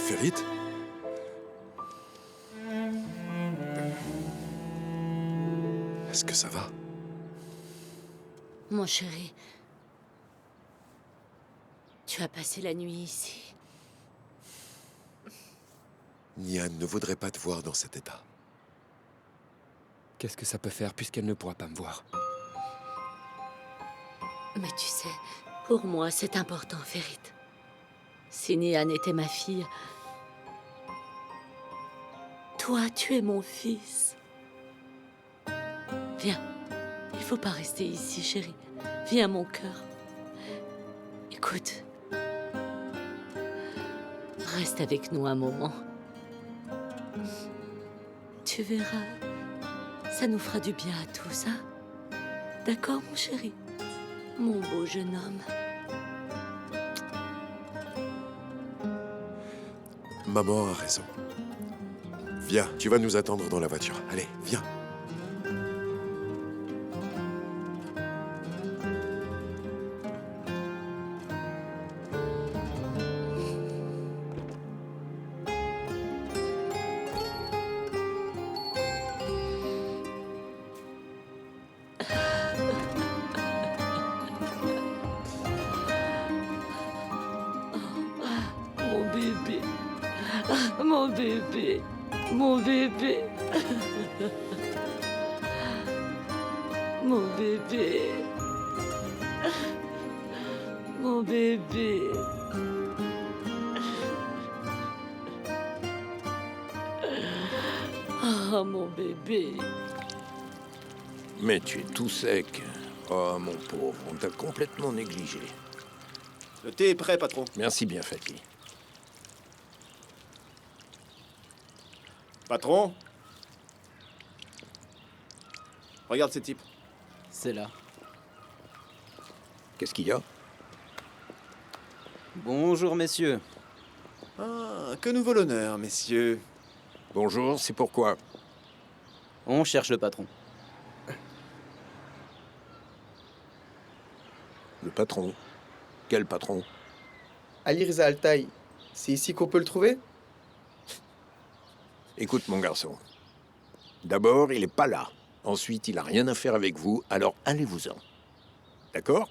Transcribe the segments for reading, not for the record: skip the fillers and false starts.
Ferit? Est-ce que ça va? Mon chéri, tu as passé la nuit ici. Nian ne voudrait pas te voir dans cet état. Qu'est-ce que ça peut faire puisqu'elle ne pourra pas me voir? Mais tu sais, pour moi, c'est important, Ferit. Si Nian était ma fille, toi, tu es mon fils. Viens, il faut pas rester ici, chérie. Viens, mon cœur. Écoute, reste avec nous un moment. Tu verras, ça nous fera du bien à tous, hein? D'accord, mon chéri? Mon beau jeune homme. Maman a raison. Viens, tu vas nous attendre dans la voiture. Allez, viens. Mon bébé. Ah, mon bébé. Mon bébé. Mon bébé. Mon bébé. Ah, mon bébé. Mais tu es tout sec. Oh, mon pauvre, on t'a complètement négligé. Le thé est prêt, patron. Merci bien, Fatih. Patron? Regarde ces types. C'est là. Qu'est-ce qu'il y a? Bonjour, messieurs. Ah, que nous vaut l'honneur, messieurs. Bonjour, c'est pourquoi? On cherche le patron. Le patron. Quel patron? Ali Reza Altaï, c'est ici qu'on peut le trouver? Écoute, mon garçon. D'abord, il est pas là. Ensuite, il a rien à faire avec vous, alors allez-vous-en. D'accord?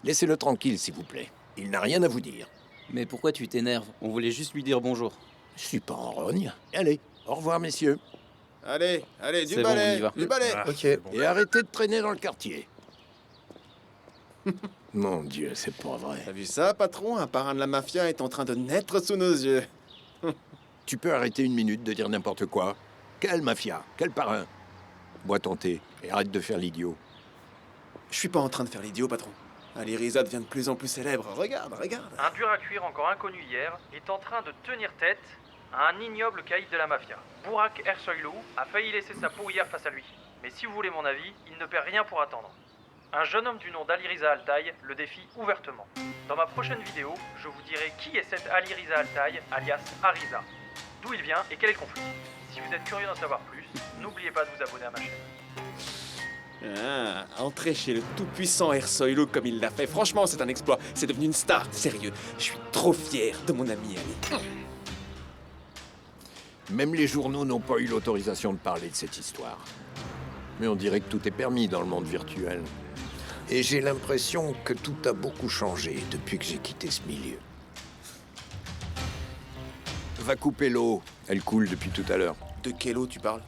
Laissez-le tranquille, s'il vous plaît. Il n'a rien à vous dire. Mais pourquoi tu t'énerves? On voulait juste lui dire bonjour. Je suis pas en rogne. Allez, au revoir, messieurs. Allez, allez, du C'est bon, on balai, y va. du balai. Ok. Et arrêtez de traîner dans le quartier. Mon Dieu, c'est pas vrai. T'as vu ça, patron? Un parrain de la mafia est en train de naître sous nos yeux. Tu peux arrêter une minute de dire n'importe quoi? Quelle mafia? Quel parrain? Bois ton thé et arrête de faire l'idiot. Je suis pas en train de faire l'idiot, patron. Ali Reza devient de plus en plus célèbre. Regarde, regarde. Un dur à cuire encore inconnu hier est en train de tenir tête à un ignoble caïd de la mafia. Burak Ersoylou a failli laisser sa peau hier face à lui. Mais si vous voulez mon avis, il ne perd rien pour attendre. Un jeune homme du nom d'Ali Reza Altaï le défie ouvertement. Dans ma prochaine vidéo, je vous dirai qui est cet Ali Reza Altaï, alias Ariza. D'où il vient et quel est le conflit. Si vous êtes curieux d'en savoir plus, n'oubliez pas de vous abonner à ma chaîne. Ah, entrer chez le tout-puissant Ersoylou comme il l'a fait, franchement, c'est un exploit. C'est devenu une star, sérieux. Je suis trop fier de mon ami Ali. Même les journaux n'ont pas eu l'autorisation de parler de cette histoire. Mais on dirait que tout est permis dans le monde virtuel. Et j'ai l'impression que tout a beaucoup changé depuis que j'ai quitté ce milieu. Va couper l'eau. Elle coule depuis tout à l'heure. De quelle eau tu parles?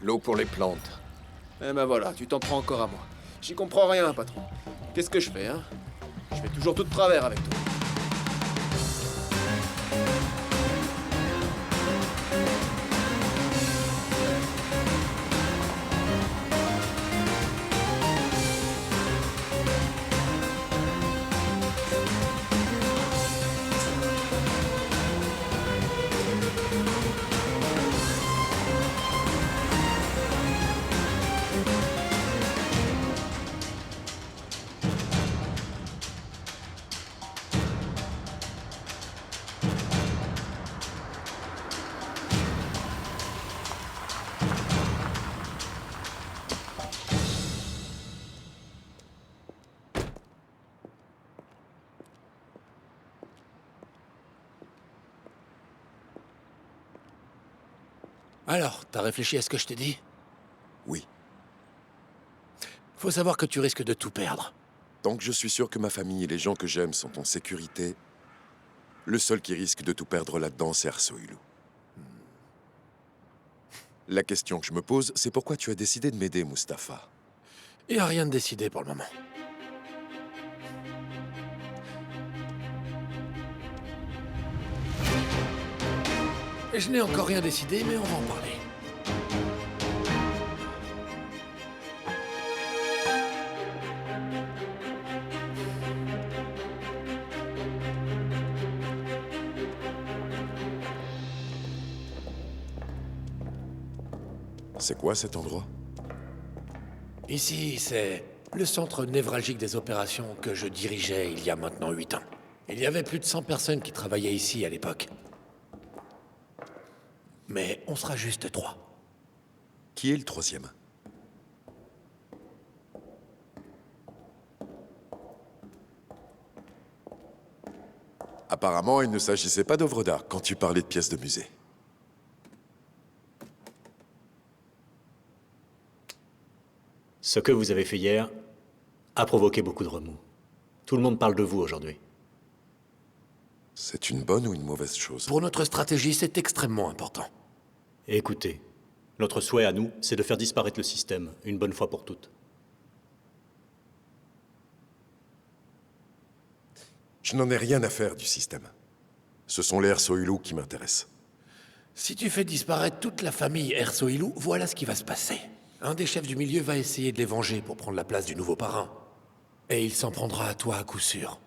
L'eau pour les plantes. Eh ben voilà, tu t'en prends encore à moi. J'y comprends rien, patron. Qu'est-ce que je fais, hein? Je fais toujours tout de travers avec toi. Alors, t'as réfléchi à ce que je t'ai dit? Oui. Faut savoir que tu risques de tout perdre. Tant que je suis sûr que ma famille et les gens que j'aime sont en sécurité, le seul qui risque de tout perdre là-dedans, c'est Ersoilou. La question que je me pose, c'est pourquoi tu as décidé de m'aider, Mustapha? Y a rien de décidé pour le moment. Je n'ai encore rien décidé, mais on va en parler. C'est quoi cet endroit? Ici, c'est le centre névralgique des opérations que je dirigeais il y a maintenant 8 ans. Il y avait plus de 100 personnes qui travaillaient ici à l'époque. Mais on sera juste 3. Qui est le troisième? Apparemment, il ne s'agissait pas d'œuvres d'art quand tu parlais de pièces de musée. Ce que vous avez fait hier a provoqué beaucoup de remous. Tout le monde parle de vous aujourd'hui. C'est une bonne ou une mauvaise chose? Pour notre stratégie, c'est extrêmement important. Écoutez, notre souhait à nous, c'est de faire disparaître le système, une bonne fois pour toutes. Je n'en ai rien à faire du système. Ce sont les Ersoilou qui m'intéressent. Si tu fais disparaître toute la famille Ersoilou, voilà ce qui va se passer. Un des chefs du milieu va essayer de les venger pour prendre la place du nouveau parrain. Et il s'en prendra à toi à coup sûr.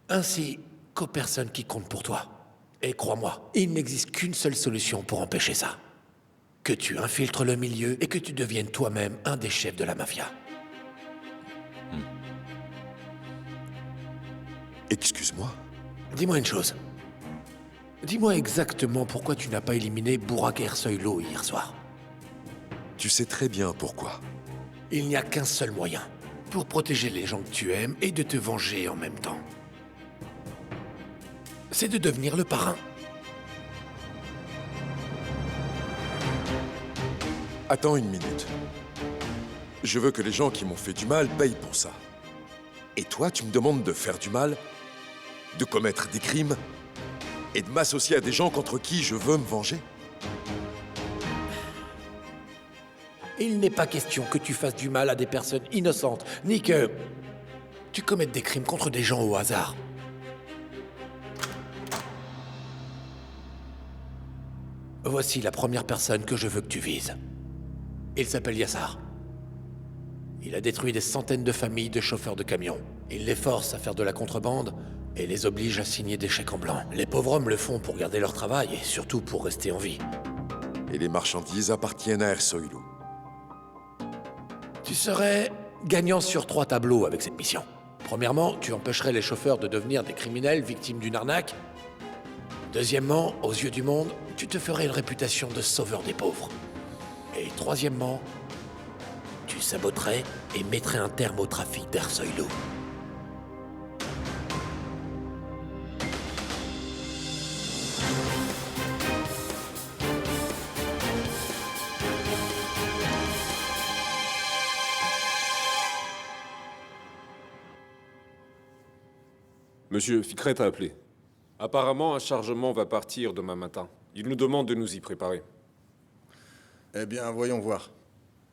Ainsi qu'aux personnes qui comptent pour toi. Et crois-moi, il n'existe qu'une seule solution pour empêcher ça. Que tu infiltres le milieu et que tu deviennes toi-même un des chefs de la mafia. Excuse-moi? Dis-moi une chose. Dis-moi exactement pourquoi tu n'as pas éliminé Burak Ersoilou hier soir. Tu sais très bien pourquoi. Il n'y a qu'un seul moyen. Pour protéger les gens que tu aimes et de te venger en même temps. C'est de devenir le parrain. Attends une minute. Je veux que les gens qui m'ont fait du mal payent pour ça. Et toi, tu me demandes de faire du mal, de commettre des crimes, et de m'associer à des gens contre qui je veux me venger? Il n'est pas question que tu fasses du mal à des personnes innocentes, ni que tu commettes des crimes contre des gens au hasard. Voici la première personne que je veux que tu vises. Il s'appelle Yassar. Il a détruit des centaines de familles de chauffeurs de camions. Il les force à faire de la contrebande et les oblige à signer des chèques en blanc. Les pauvres hommes le font pour garder leur travail et surtout pour rester en vie. Et les marchandises appartiennent à Ersoilou. Tu serais gagnant sur 3 tableaux avec cette mission. Premièrement, tu empêcherais les chauffeurs de devenir des criminels victimes d'une arnaque. Deuxièmement, aux yeux du monde, tu te ferais une réputation de sauveur des pauvres. Et troisièmement, tu saboterais et mettrais un terme au trafic d'Ersoilou. Monsieur Fikret a appelé. Apparemment, un chargement va partir demain matin. Il nous demande de nous y préparer. Eh bien, voyons voir.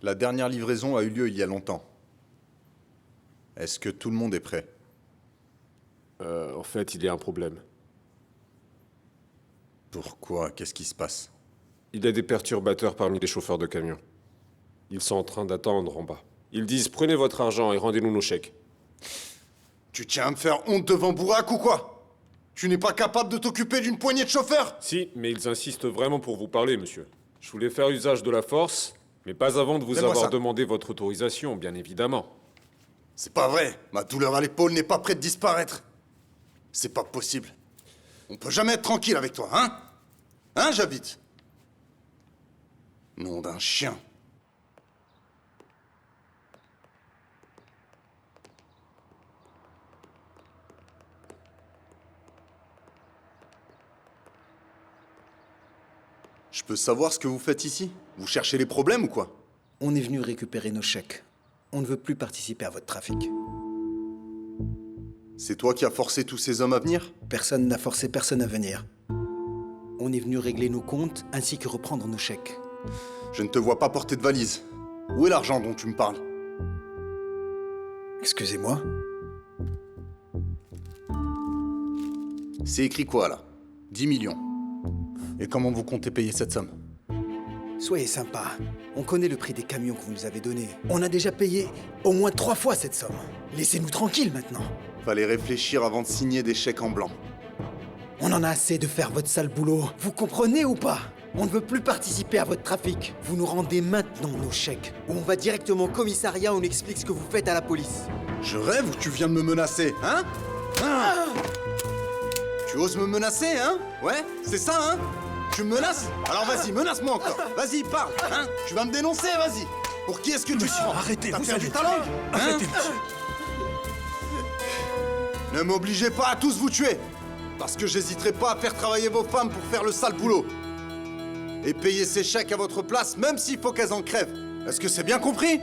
La dernière livraison a eu lieu il y a longtemps. Est-ce que tout le monde est prêt? En fait, il y a un problème. Pourquoi? Qu'est-ce qui se passe? Il y a des perturbateurs parmi les chauffeurs de camions. Ils sont en train d'attendre en bas. Ils disent « Prenez votre argent et rendez-nous nos chèques ». Tu tiens à me faire honte devant Burak ou quoi? Tu n'es pas capable de t'occuper d'une poignée de chauffeurs? Si, mais ils insistent vraiment pour vous parler, monsieur. Je voulais faire usage de la force, mais pas avant de vous Fais-moi avoir ça. demandé votre autorisation, bien évidemment. C'est pas vrai. Ma douleur à l'épaule n'est pas prête de disparaître. C'est pas possible. On peut jamais être tranquille avec toi, hein? Hein, j'habite? Nom d'un chien. Je peux savoir ce que vous faites ici? Vous cherchez les problèmes ou quoi? On est venu récupérer nos chèques. On ne veut plus participer à votre trafic. C'est toi qui as forcé tous ces hommes à venir? Personne n'a forcé personne à venir. On est venu régler nos comptes ainsi que reprendre nos chèques. Je ne te vois pas porter de valise. Où est l'argent dont tu me parles? Excusez-moi? C'est écrit quoi, là? 10 millions. Et comment vous comptez payer cette somme? Soyez sympa. On connaît le prix des camions que vous nous avez donnés. On a déjà payé au moins 3 fois cette somme. Laissez-nous tranquilles maintenant. Fallait réfléchir avant de signer des chèques en blanc. On en a assez de faire votre sale boulot. Vous comprenez ou pas? On ne veut plus participer à votre trafic. Vous nous rendez maintenant nos chèques. Ou on va directement au commissariat, on explique ce que vous faites à la police. Je rêve ou tu viens de me menacer, hein? Tu oses me menacer, hein? Ouais, c'est ça, hein? Tu me menaces? Alors vas-y, menace-moi encore. Vas-y, parle, hein? Tu vas me dénoncer, vas-y. Pour qui est-ce que tu prends? Arrêtez, T'as vous perdu allez ta langue? Arrêtez, Hein? Ne m'obligez pas à tous vous tuer. Parce que j'hésiterai pas à faire travailler vos femmes pour faire le sale boulot. Et payer ces chèques à votre place, même s'il faut qu'elles en crèvent. Est-ce que c'est bien compris?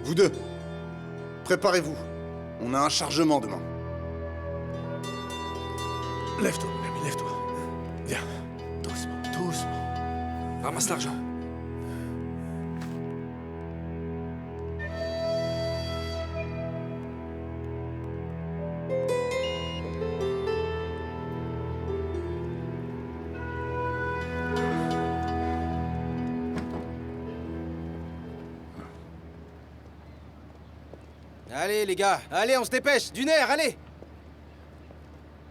Vous deux, préparez-vous. On a un chargement demain. Lève-toi, mon ami, lève-toi. Viens, doucement, doucement. Ramasse l'argent. Allez, les gars, allez, on se dépêche. Du nerf, allez.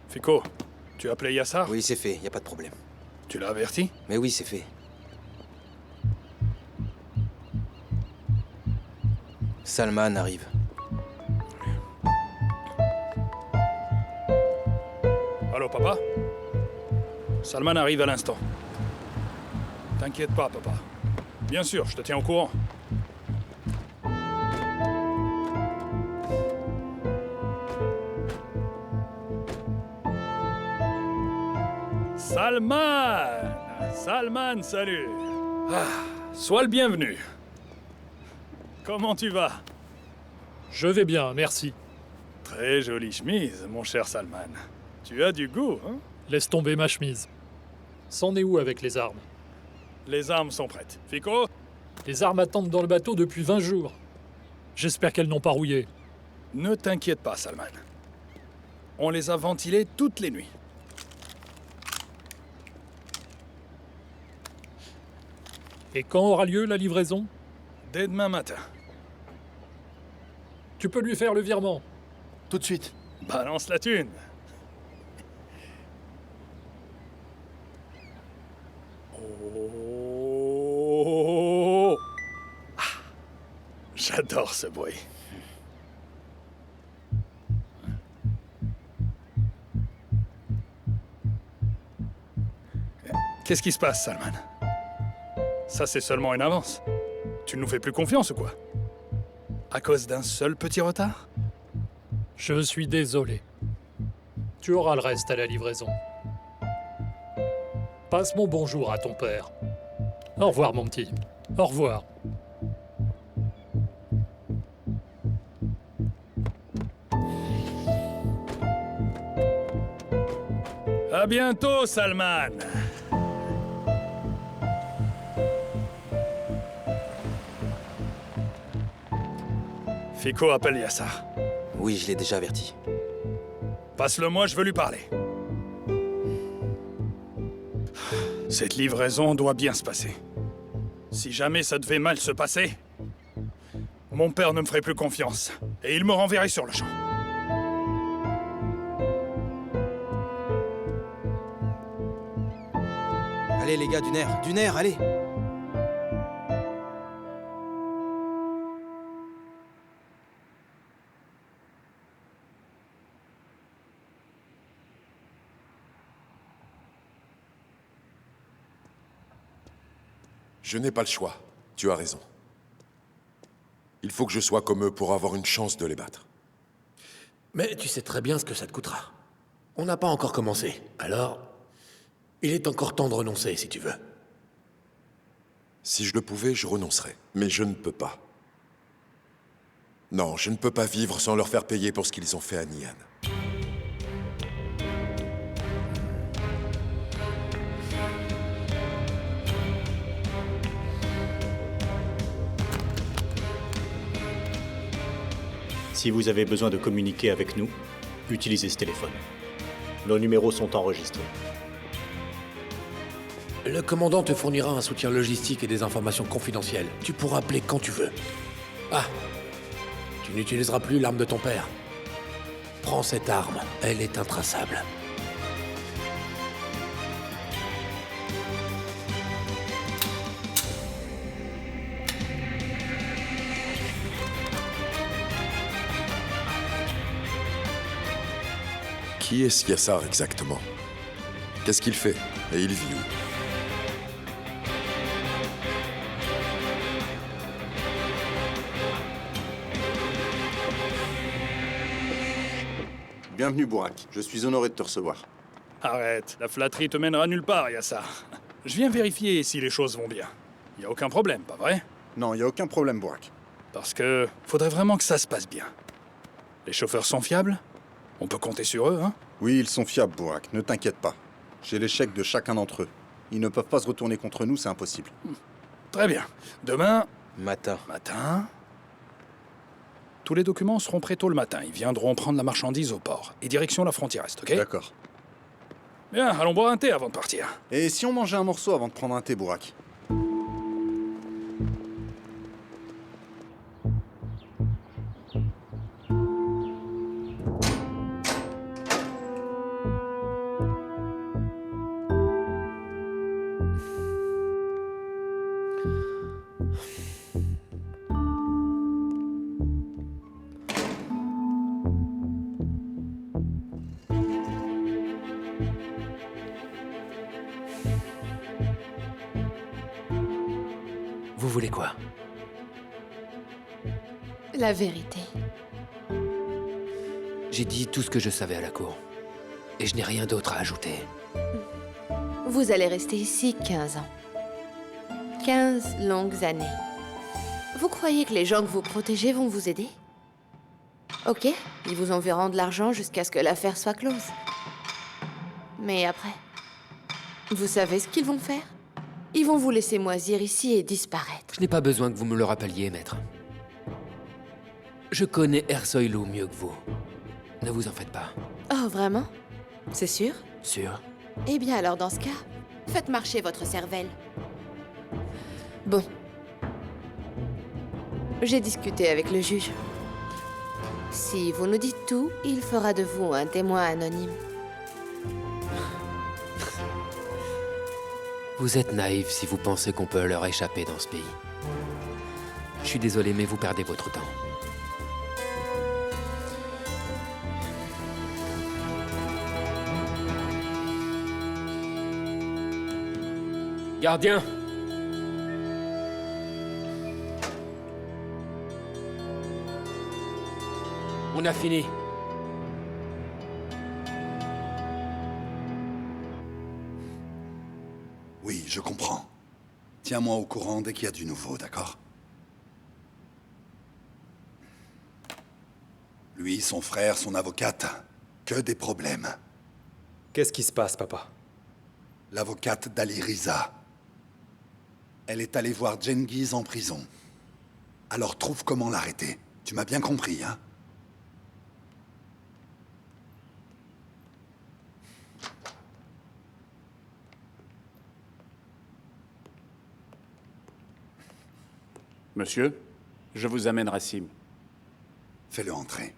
Fico, tu as appelé Yassar? Oui, c'est fait, y a pas de problème. Tu l'as averti? Mais oui, c'est fait. Salman arrive. Allô, papa? Salman arrive à l'instant. T'inquiète pas, papa. Bien sûr, je te tiens au courant. Salman! Salman, salut! Ah, sois le bienvenu. Comment tu vas? Je vais bien, merci. Très jolie chemise, mon cher Salman. Tu as du goût, hein? Laisse tomber ma chemise. C'en est où avec les armes? Les armes sont prêtes. Fico? Les armes attendent dans le bateau depuis 20 jours. J'espère qu'elles n'ont pas rouillé. Ne t'inquiète pas, Salman. On les a ventilées toutes les nuits. Et quand aura lieu la livraison? Dès demain matin. Tu peux lui faire le virement. Tout de suite. Balance la thune. Oh. Ah. J'adore ce bruit. Qu'est-ce qui se passe, Salman? Ça, c'est seulement une avance. Tu ne nous fais plus confiance ou quoi? À cause d'un seul petit retard? Je suis désolé. Tu auras le reste à la livraison. Passe mon bonjour à ton père. Au revoir, mon petit. Au revoir. À bientôt, Salman. Fico appelle Yassar. Oui, je l'ai déjà averti. Passe-le-moi, je veux lui parler. Cette livraison doit bien se passer. Si jamais ça devait mal se passer, mon père ne me ferait plus confiance et il me renverrait sur le champ. Allez, les gars, du nerf, allez. Je n'ai pas le choix. Tu as raison. Il faut que je sois comme eux pour avoir une chance de les battre. Mais tu sais très bien ce que ça te coûtera. On n'a pas encore commencé. Alors, il est encore temps de renoncer, si tu veux. Si je le pouvais, je renoncerais. Mais je ne peux pas. Non, je ne peux pas vivre sans leur faire payer pour ce qu'ils ont fait à Nian. Si vous avez besoin de communiquer avec nous, utilisez ce téléphone. Nos numéros sont enregistrés. Le commandant te fournira un soutien logistique et des informations confidentielles. Tu pourras appeler quand tu veux. Ah, tu n'utiliseras plus l'arme de ton père. Prends cette arme, elle est intraçable. Qui est Yassar exactement? Qu'est-ce qu'il fait? Et il vit où? Bienvenue, Bourak. Je suis honoré de te recevoir. Arrête, la flatterie te mènera nulle part, Yassar. Je viens vérifier si les choses vont bien. Y a aucun problème, pas vrai? Non, y a aucun problème, Bourak. Parce que faudrait vraiment que ça se passe bien. Les chauffeurs sont fiables? On peut compter sur eux, hein? Oui, ils sont fiables, Bourak. Ne t'inquiète pas. J'ai les chèques de chacun d'entre eux. Ils ne peuvent pas se retourner contre nous, c'est impossible. Très bien. Demain... Matin. Matin... Tous les documents seront prêts tôt le matin. Ils viendront prendre la marchandise au port. Et direction la frontière est, ok? D'accord. Bien, allons boire un thé avant de partir. Et si on mangeait un morceau avant de prendre un thé, Bourak? Vous voulez quoi? La vérité. J'ai dit tout ce que je savais à la cour. Et je n'ai rien d'autre à ajouter. Vous allez rester ici 15 ans. 15 longues années. Vous croyez que les gens que vous protégez vont vous aider? Ok, ils vous enverront de l'argent jusqu'à ce que l'affaire soit close. Mais après, vous savez ce qu'ils vont faire? Ils vont vous laisser moisir ici et disparaître. Je n'ai pas besoin que vous me le rappeliez, maître. Je connais Ersoilou mieux que vous. Ne vous en faites pas. Oh, vraiment? C'est sûr? Sûr? Eh bien alors dans ce cas, faites marcher votre cervelle. Bon. J'ai discuté avec le juge. Si vous nous dites tout, il fera de vous un témoin anonyme. Vous êtes naïf si vous pensez qu'on peut leur échapper dans ce pays. Je suis désolé, mais vous perdez votre temps. Gardien! On a fini. Oui, je comprends. Tiens-moi au courant dès qu'il y a du nouveau, d'accord? Lui, son frère, son avocate, que des problèmes. Qu'est-ce qui se passe, papa? L'avocate d'Ali Riza. Elle est allée voir Cengiz en prison. Alors trouve comment l'arrêter. Tu m'as bien compris, hein? Monsieur, je vous amène Rassim. Fais-le entrer.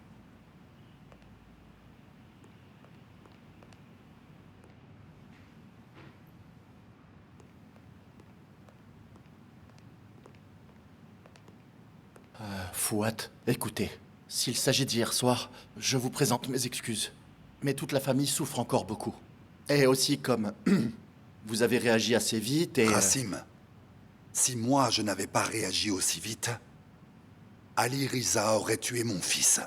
Fouad, écoutez, s'il s'agit d'hier soir, je vous présente mes excuses. Mais toute la famille souffre encore beaucoup. Et aussi comme vous avez réagi assez vite et... Rassim, si moi je n'avais pas réagi aussi vite, Ali Riza aurait tué mon fils.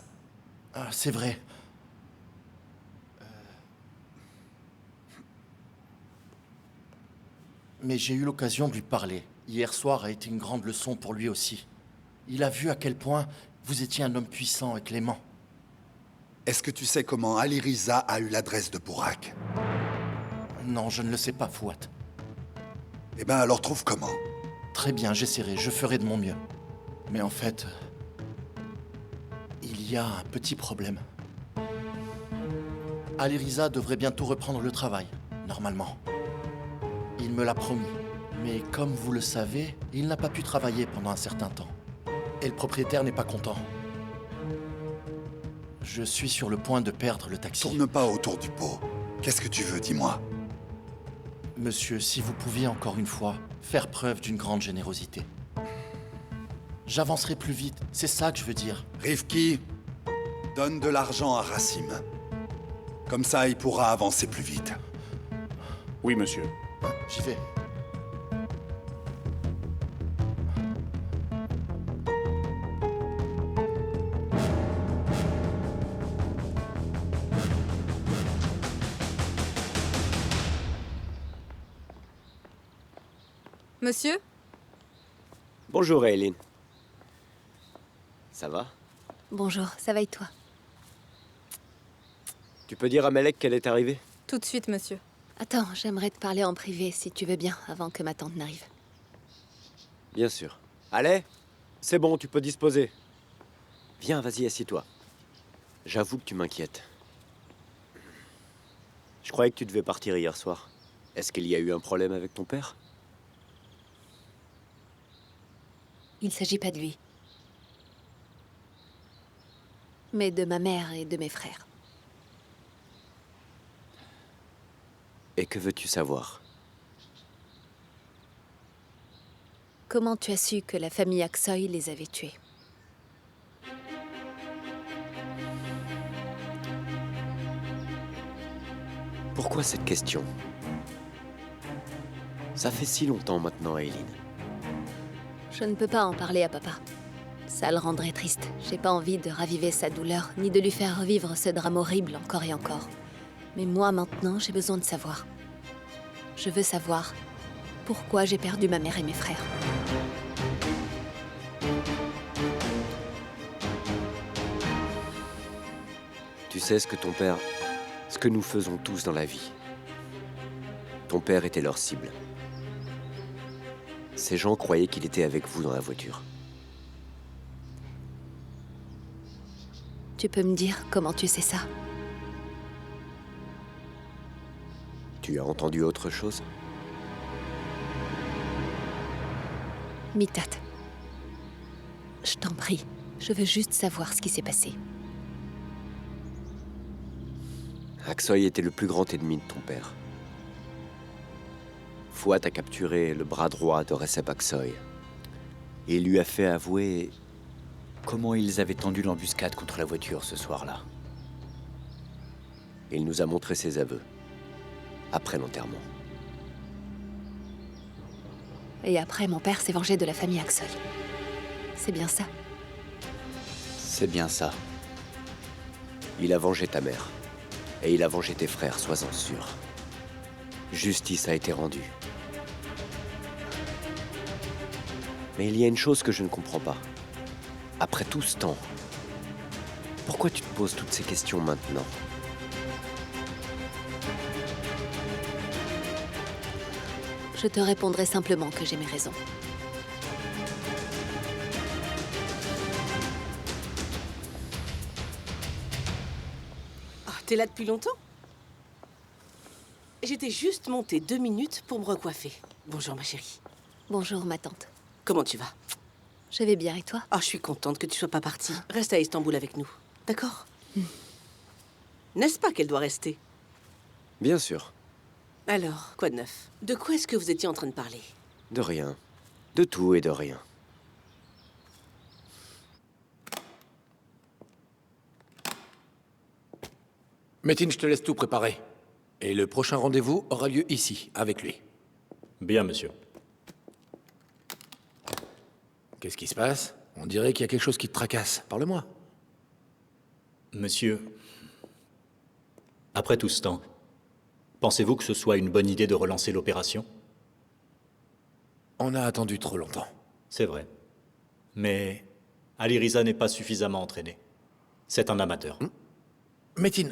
C'est vrai. Mais j'ai eu l'occasion de lui parler. Hier soir a été une grande leçon pour lui aussi. Il a vu à quel point vous étiez un homme puissant et clément. Est-ce que tu sais comment Ali Riza a eu l'adresse de Burak? Non, je ne le sais pas, Fouad. Eh ben alors trouve comment. Très bien, j'essaierai, je ferai de mon mieux. Mais en fait, il y a un petit problème. Ali Riza devrait bientôt reprendre le travail, normalement. Il me l'a promis. Mais comme vous le savez, il n'a pas pu travailler pendant un certain temps. Et le propriétaire n'est pas content. Je suis sur le point de perdre le taxi. Tourne pas autour du pot. Qu'est-ce que tu veux, dis-moi? Monsieur, si vous pouviez encore une fois faire preuve d'une grande générosité. J'avancerai plus vite, c'est ça que je veux dire. Rifki, donne de l'argent à Rassim. Comme ça, il pourra avancer plus vite. Oui, monsieur. J'y vais. Monsieur? Bonjour, Aileen. Ça va? Bonjour, ça va et toi? Tu peux dire à Malek qu'elle est arrivée? Tout de suite, monsieur. Attends, j'aimerais te parler en privé, si tu veux bien, avant que ma tante n'arrive. Bien sûr. Allez, c'est bon, tu peux disposer. Viens, vas-y, assieds-toi. J'avoue que tu m'inquiètes. Je croyais que tu devais partir hier soir. Est-ce qu'il y a eu un problème avec ton père? Il ne s'agit pas de lui. Mais de ma mère et de mes frères. Et que veux-tu savoir? Comment tu as su que la famille Aksoy les avait tués? Pourquoi cette question? Ça fait si longtemps maintenant, Aileen. Je ne peux pas en parler à papa. Ça le rendrait triste. J'ai pas envie de raviver sa douleur, ni de lui faire revivre ce drame horrible encore et encore. Mais moi, maintenant, j'ai besoin de savoir. Je veux savoir pourquoi j'ai perdu ma mère et mes frères. Tu sais ce que ton père... Ce que nous faisons tous dans la vie. Ton père était leur cible. Ces gens croyaient qu'il était avec vous dans la voiture. Tu peux me dire comment tu sais ça? Tu as entendu autre chose? Mitat, je t'en prie, je veux juste savoir ce qui s'est passé. Aksoy était le plus grand ennemi de ton père. Fouad a capturé le bras droit de Recep Aksoy et lui a fait avouer comment ils avaient tendu l'embuscade contre la voiture ce soir-là. Il nous a montré ses aveux après l'enterrement. Et après, mon père s'est vengé de la famille Aksoy. C'est bien ça? C'est bien ça. Il a vengé ta mère. Et il a vengé tes frères, sois-en sûr. Justice a été rendue. Mais il y a une chose que je ne comprends pas. Après tout ce temps, pourquoi tu te poses toutes ces questions maintenant? Je te répondrai simplement que j'ai mes raisons. T'es là depuis longtemps? J'étais juste montée 2 minutes pour me recoiffer. Bonjour ma chérie. Bonjour ma tante. Comment tu vas? Je vais bien et toi? Ah, je suis contente que tu sois pas partie. Reste à Istanbul avec nous, d'accord? N'est-ce pas qu'elle doit rester? Bien sûr. Alors, quoi de neuf? De quoi est-ce que vous étiez en train de parler? De rien. De tout et de rien. Metin, je te laisse tout préparer. Et le prochain rendez-vous aura lieu ici, avec lui. Bien, monsieur. Qu'est-ce qui se passe? On dirait qu'il y a quelque chose qui te tracasse. Parle-moi. Monsieur, après tout ce temps, pensez-vous que ce soit une bonne idée de relancer l'opération? On a attendu trop longtemps. C'est vrai. Mais Ali Riza n'est pas suffisamment entraîné. C'est un amateur. Metin,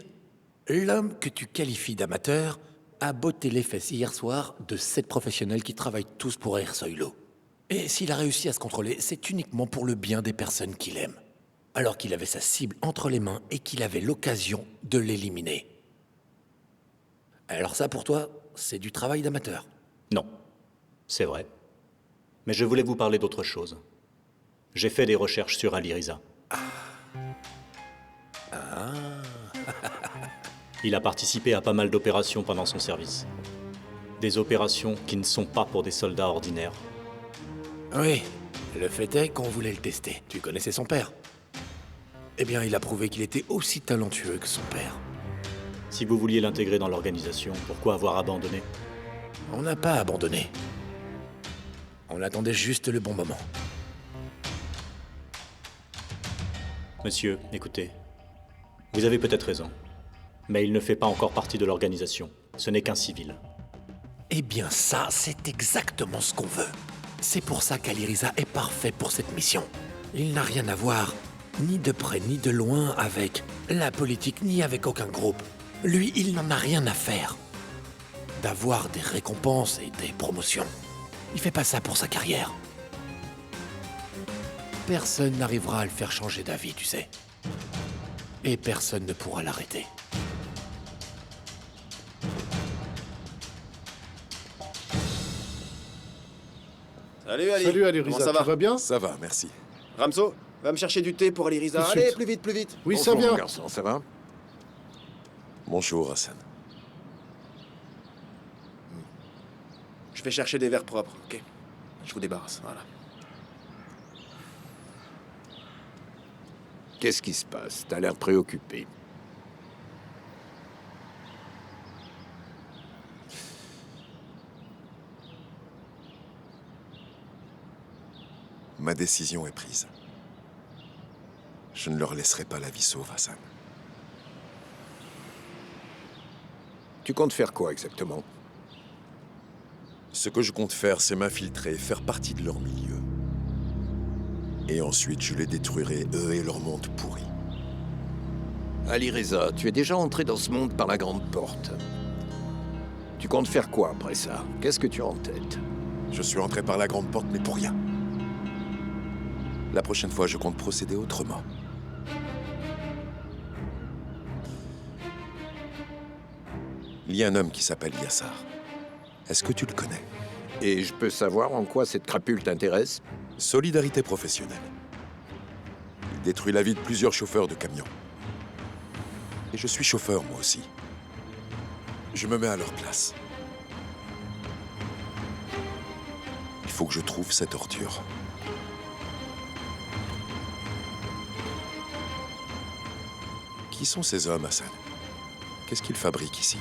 l'homme que tu qualifies d'amateur a botté les fesses hier soir de 7 professionnels qui travaillent tous pour Ersoylo. Et s'il a réussi à se contrôler, c'est uniquement pour le bien des personnes qu'il aime. Alors qu'il avait sa cible entre les mains et qu'il avait l'occasion de l'éliminer. Alors ça, pour toi, c'est du travail d'amateur? Non, c'est vrai. Mais je voulais vous parler d'autre chose. J'ai fait des recherches sur Ali Riza. Il a participé à pas mal d'opérations pendant son service. Des opérations qui ne sont pas pour des soldats ordinaires. Oui, le fait est qu'on voulait le tester. Tu connaissais son père? Eh bien, il a prouvé qu'il était aussi talentueux que son père. Si vous vouliez l'intégrer dans l'organisation, pourquoi avoir abandonné? On n'a pas abandonné. On attendait juste le bon moment. Monsieur, écoutez. Vous avez peut-être raison. Mais il ne fait pas encore partie de l'organisation. Ce n'est qu'un civil. Eh bien ça, c'est exactement ce qu'on veut. C'est pour ça qu'Ali Riza est parfait pour cette mission. Il n'a rien à voir, ni de près ni de loin, avec la politique, ni avec aucun groupe. Lui, il n'en a rien à faire d'avoir des récompenses et des promotions. Il fait pas ça pour sa carrière. Personne n'arrivera à le faire changer d'avis, tu sais. Et personne ne pourra l'arrêter. Salut Ali. Salut Ali Comment Riza, ça va? tu vas bien? Ça va, merci. Ramso, va me chercher du thé pour Ali Riza. Tout de Allez, suite. plus vite, plus vite. Oui, Bonjour, ça vient. mon garçon, ça va? Bonjour, Hassan. Je vais chercher des verres propres, ok? Je vous débarrasse, voilà. Qu'est-ce qui se passe? T'as l'air préoccupé. Ma décision est prise. Je ne leur laisserai pas la vie sauve, Hassan. Tu comptes faire quoi exactement? Ce que je compte faire, c'est m'infiltrer, faire partie de leur milieu. Et ensuite, je les détruirai, eux et leur monde pourri. Ali Riza, tu es déjà entré dans ce monde par la grande porte. Tu comptes faire quoi après ça? Qu'est-ce que tu as en tête? Je suis entré par la grande porte, mais pour rien. La prochaine fois, je compte procéder autrement. Il y a un homme qui s'appelle Yassar. Est-ce que tu le connais? Et je peux savoir en quoi cette crapule t'intéresse? Solidarité professionnelle. Il détruit la vie de plusieurs chauffeurs de camions. Et je suis chauffeur, moi aussi. Je me mets à leur place. Il faut que je trouve cette ordure. Qui sont ces hommes, Hassan? Qu'est-ce qu'ils fabriquent ici?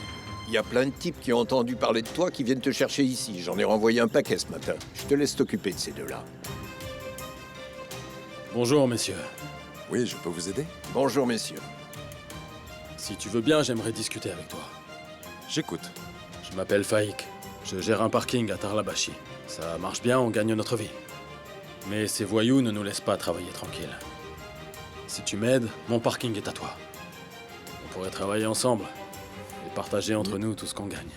Il y a plein de types qui ont entendu parler de toi qui viennent te chercher ici. J'en ai renvoyé un paquet ce matin. Je te laisse t'occuper de ces deux-là. Bonjour, messieurs. Oui, je peux vous aider? Bonjour, messieurs. Si tu veux bien, j'aimerais discuter avec toi. J'écoute. Je m'appelle Faïk. Je gère un parking à Tarlabashi. Ça marche bien, on gagne notre vie. Mais ces voyous ne nous laissent pas travailler tranquille. Si tu m'aides, mon parking est à toi. On pourrait travailler ensemble et partager entre nous tout ce qu'on gagne.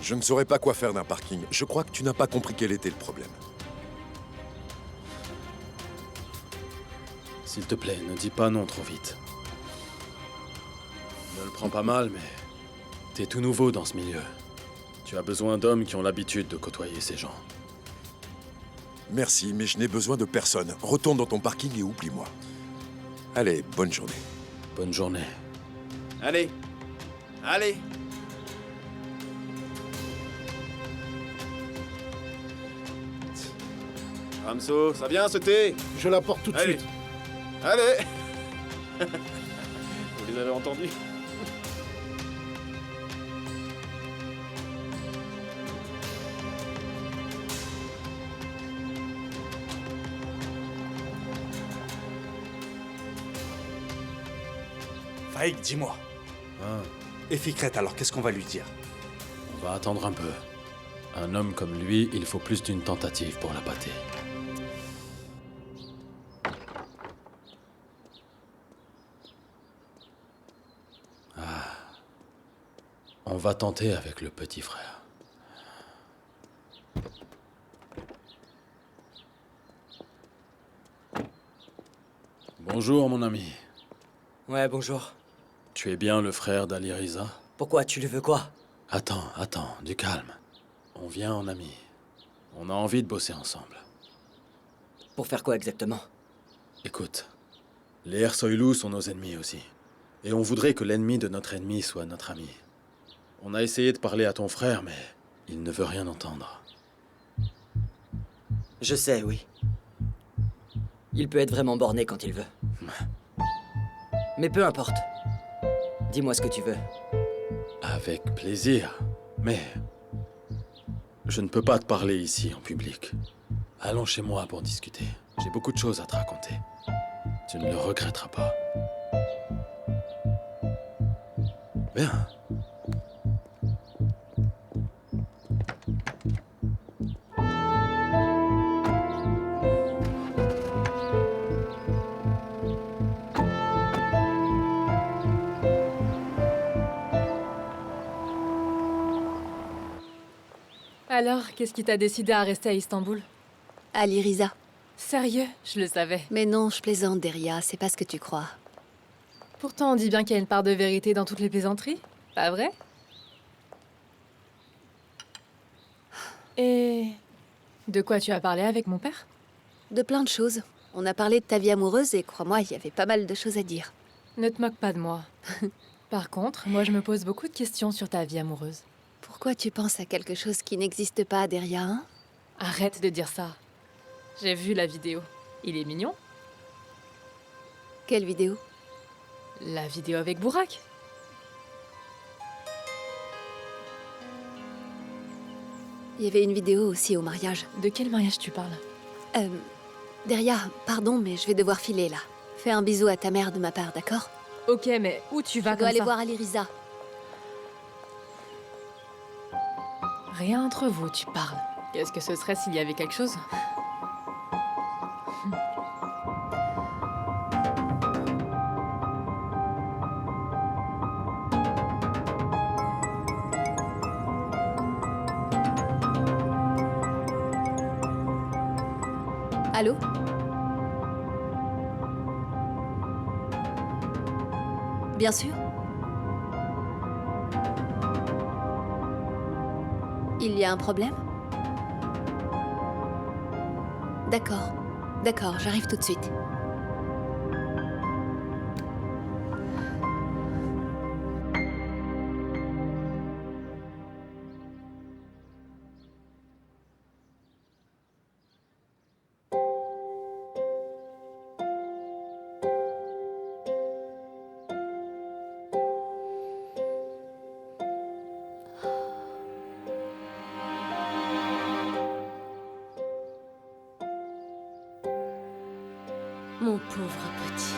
Je ne saurais pas quoi faire d'un parking. Je crois que tu n'as pas compris quel était le problème. S'il te plaît, ne dis pas non trop vite. Ne le prends pas mal, mais t'es tout nouveau dans ce milieu. Tu as besoin d'hommes qui ont l'habitude de côtoyer ces gens. Merci, mais je n'ai besoin de personne. Retourne dans ton parking et oublie-moi. Allez, bonne journée. Bonne journée. Allez. Allez. Ramso, ça vient ce thé? Je l'apporte tout de Allez. suite. Allez. Vous les avez entendus? Faïk, dis-moi. Et Fikret, alors qu'est-ce qu'on va lui dire? On On va attendre un peu. Un homme comme lui, il faut plus d'une tentative pour l'appâter. Ah. On va tenter avec le petit frère. Bonjour, mon ami. Ouais, bonjour. Tu es bien le frère d'Ali Riza? Pourquoi? Tu lui veux quoi? Attends, du calme. On vient en ami. On a envie de bosser ensemble. Pour faire quoi exactement? Écoute, les Ersoilous sont nos ennemis aussi. Et on voudrait que l'ennemi de notre ennemi soit notre ami. On a essayé de parler à ton frère, mais il ne veut rien entendre. Je sais, oui. Il peut être vraiment borné quand il veut. Mais peu importe. Dis-moi ce que tu veux. Avec plaisir, mais je ne peux pas te parler ici en public. Allons chez moi pour discuter. J'ai beaucoup de choses à te raconter. Tu ne le regretteras pas. Viens. Alors, qu'est-ce qui t'a décidé à rester à Istanbul? Ali Riza. Sérieux? Je le savais. Mais non, je plaisante, Deria, c'est pas ce que tu crois. Pourtant, on dit bien qu'il y a une part de vérité dans toutes les plaisanteries. Pas vrai? Et... de quoi tu as parlé avec mon père? De plein de choses. On a parlé de ta vie amoureuse et crois-moi, il y avait pas mal de choses à dire. Ne te moque pas de moi. Par contre, moi je me pose beaucoup de questions sur ta vie amoureuse. Pourquoi tu penses à quelque chose qui n'existe pas, Deria, hein? Arrête de dire ça. J'ai vu la vidéo. Il est mignon. Quelle vidéo? La vidéo avec Bourak. Il y avait une vidéo aussi au mariage. De quel mariage tu parles? Deria, pardon, mais je vais devoir filer, là. Fais un bisou à ta mère de ma part, d'accord? Ok, mais où tu vas Je comme dois aller ça? voir Ali Riza. Rien entre vous, tu parles. Qu'est-ce que ce serait s'il y avait quelque chose? Allô? Bien sûr. Il y a un problème? D'accord, j'arrive tout de suite. Mon pauvre petit.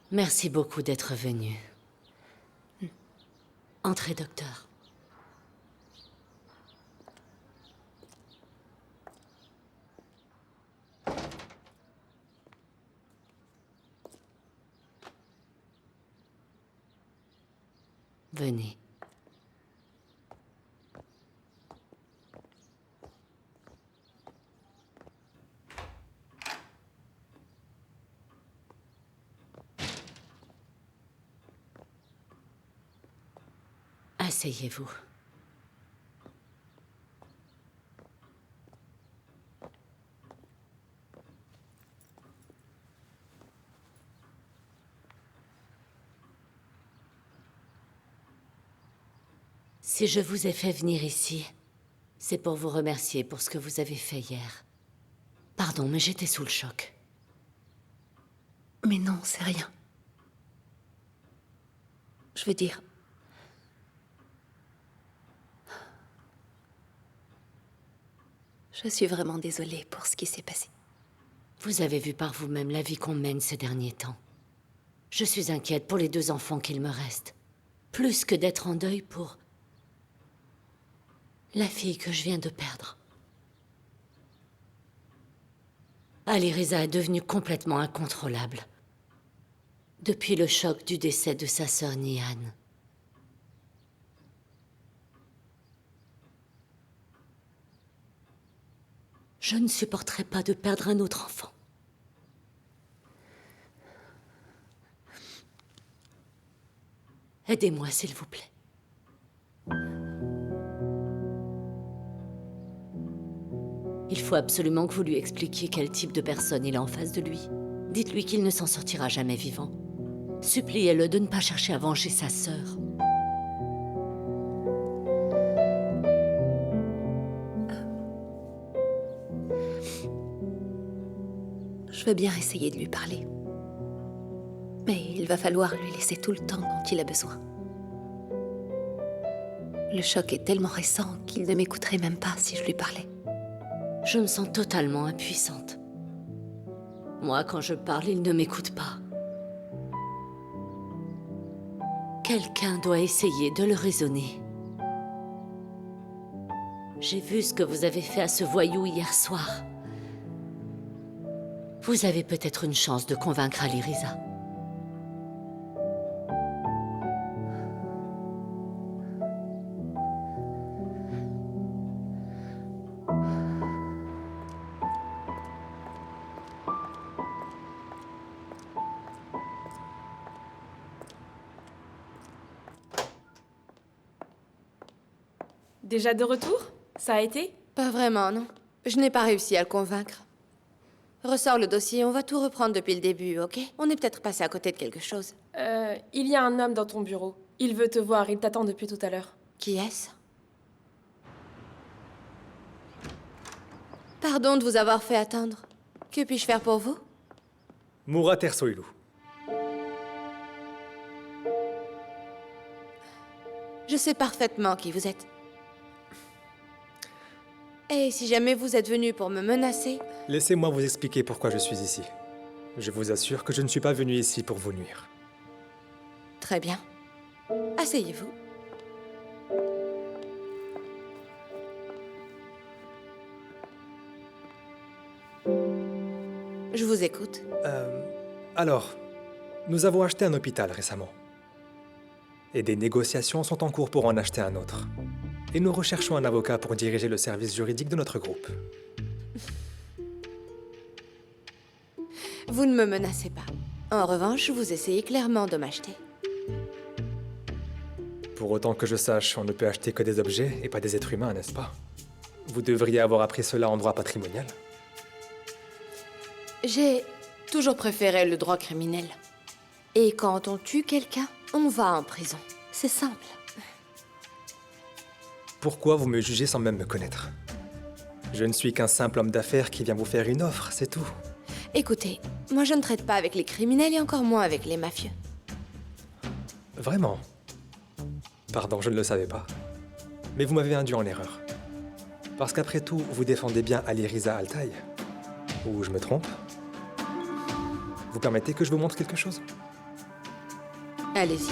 Merci beaucoup d'être venu. Entrez, docteur. Venez. Asseyez-vous. Si je vous ai fait venir ici, c'est pour vous remercier pour ce que vous avez fait hier. Pardon, mais j'étais sous le choc. Mais non, c'est rien. Je veux dire... Je suis vraiment désolée pour ce qui s'est passé. Vous avez vu par vous-même la vie qu'on mène ces derniers temps. Je suis inquiète pour les 2 enfants qu'il me reste. Plus que d'être en deuil pour... la fille que je viens de perdre. Aliriza est devenue complètement incontrôlable. Depuis le choc du décès de sa sœur Nihan. Je ne supporterai pas de perdre un autre enfant. Aidez-moi, s'il vous plaît. Il faut absolument que vous lui expliquiez quel type de personne il a en face de lui. Dites-lui qu'il ne s'en sortira jamais vivant. Suppliez-le de ne pas chercher à venger sa sœur. Je veux bien essayer de lui parler. Mais il va falloir lui laisser tout le temps dont il a besoin. Le choc est tellement récent qu'il ne m'écouterait même pas si je lui parlais. Je me sens totalement impuissante. Moi, quand je parle, il ne m'écoute pas. Quelqu'un doit essayer de le raisonner. J'ai vu ce que vous avez fait à ce voyou hier soir. Vous avez peut-être une chance de convaincre Aliriza. Déjà de retour? Ça a été? Pas vraiment, non. Je n'ai pas réussi à le convaincre. Ressors le dossier, on va tout reprendre depuis le début, ok? On est peut-être passé à côté de quelque chose. Il y a un homme dans ton bureau. Il veut te voir, il t'attend depuis tout à l'heure. Qui est-ce? Pardon de vous avoir fait attendre. Que puis-je faire pour vous? Murat Ersoylu. Je sais parfaitement qui vous êtes. Et si jamais vous êtes venu pour me menacer... Laissez-moi vous expliquer pourquoi je suis ici. Je vous assure que je ne suis pas venu ici pour vous nuire. Très bien. Asseyez-vous. Je vous écoute. Alors, nous avons acheté un hôpital récemment. Et des négociations sont en cours pour en acheter un autre. Et nous recherchons un avocat pour diriger le service juridique de notre groupe. Vous ne me menacez pas. En revanche, vous essayez clairement de m'acheter. Pour autant que je sache, on ne peut acheter que des objets et pas des êtres humains, n'est-ce pas? Vous devriez avoir appris cela en droit patrimonial. J'ai toujours préféré le droit criminel. Et quand on tue quelqu'un, on va en prison. C'est simple. Pourquoi vous me jugez sans même me connaître? Je ne suis qu'un simple homme d'affaires qui vient vous faire une offre, c'est tout. Écoutez, moi je ne traite pas avec les criminels et encore moins avec les mafieux. Vraiment? Pardon, je ne le savais pas. Mais vous m'avez induit en erreur. Parce qu'après tout, vous défendez bien Aliriza Altaï. Ou je me trompe? Vous permettez que je vous montre quelque chose? Allez-y.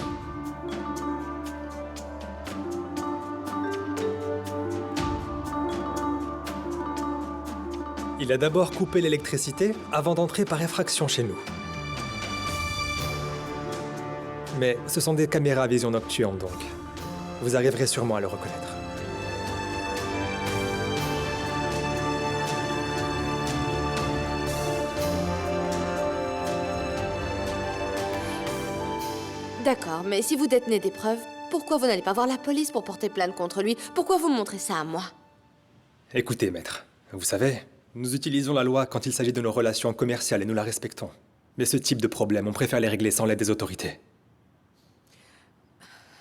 Il a d'abord coupé l'électricité avant d'entrer par effraction chez nous. Mais ce sont des caméras à vision nocturne, donc. Vous arriverez sûrement à le reconnaître. D'accord, mais si vous détenez des preuves, Pourquoi vous n'allez pas voir la police pour porter plainte contre lui? Pourquoi vous me montrez ça à moi? Écoutez, maître, vous savez, nous utilisons la loi quand il s'agit de nos relations commerciales et nous la respectons. Mais ce type de problème, on préfère les régler sans l'aide des autorités.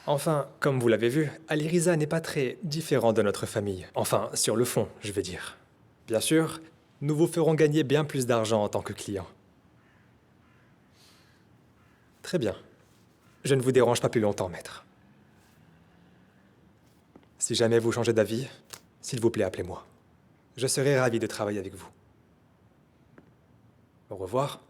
Enfin, comme vous l'avez vu, Ali Riza n'est pas très différent de notre famille. Enfin, sur le fond, je veux dire. Bien sûr, nous vous ferons gagner bien plus d'argent en tant que client. Très bien. Je ne vous dérange pas plus longtemps, maître. Si jamais vous changez d'avis, s'il vous plaît, appelez-moi. Je serai ravi de travailler avec vous. Au revoir.